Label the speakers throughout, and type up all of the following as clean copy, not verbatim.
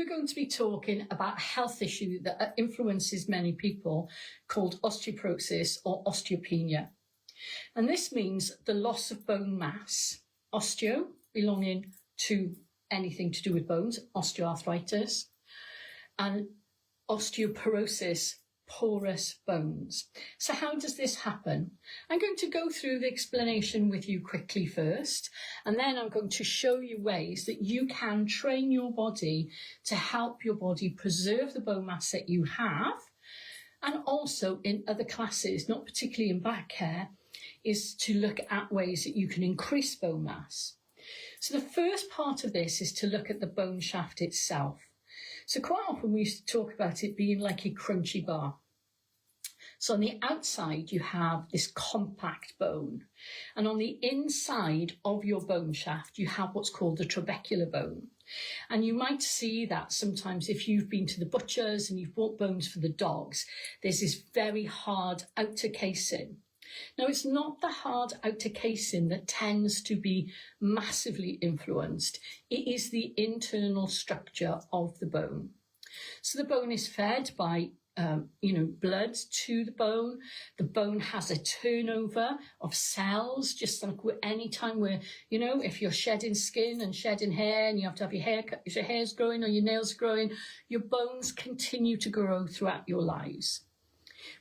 Speaker 1: we're going to be talking about a health issue that influences many people called osteoporosis or osteopenia. And this means the loss of bone mass, osteo belonging to anything to do with bones, osteoarthritis, and osteoporosis, porous bones. So how does this happen? I'm going to go through the explanation with you quickly first, and then I'm going to show you ways that you can train your body to help your body preserve the bone mass that you have. And also in other classes, not particularly in back care, is to look at ways that you can increase bone mass. So the first part of this is to look at the bone shaft itself. So quite often we used to talk about it being like a crunchy bar. So on the outside you have this compact bone, and on the inside of your bone shaft you have what's called the trabecular bone. And you might see that sometimes if you've been to the butcher's and you've bought bones for the dogs, there's this very hard outer casing. Now, it's not the hard outer casing that tends to be massively influenced. It is the internal structure of the bone. So the bone is fed by blood to the bone. The bone has a turnover of cells, just like any time where, if you're shedding skin and shedding hair and you have to have your hair cut, if your hair's growing or your nails growing, your bones continue to grow throughout your lives.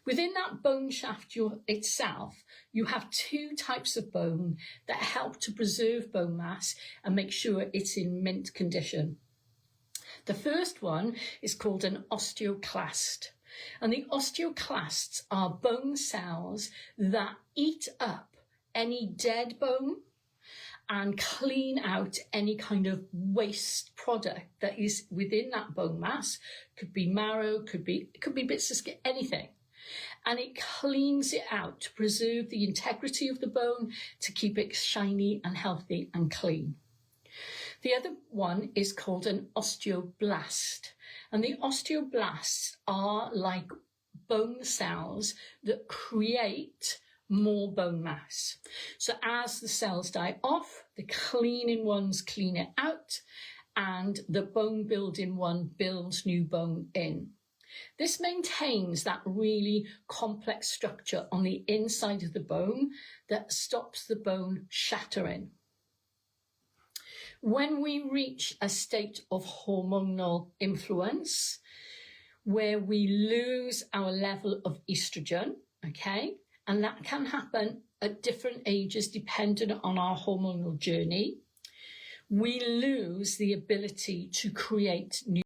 Speaker 1: Within that bone shaft itself, you have two types of bone that help to preserve bone mass and make sure it's in mint condition. The first one is called an osteoclast. And the osteoclasts are bone cells that eat up any dead bone and clean out any kind of waste product that is within that bone mass. Could be marrow, could be bits of skin, anything. And it cleans it out to preserve the integrity of the bone, to keep it shiny and healthy and clean. The other one is called an osteoblast. And the osteoblasts are like bone cells that create more bone mass. So as the cells die off, the cleaning ones clean it out, and the bone building one builds new bone in. This maintains that really complex structure on the inside of the bone that stops the bone shattering. When we reach a state of hormonal influence, where we lose our level of estrogen, and that can happen at different ages depending on our hormonal journey, we lose the ability to create new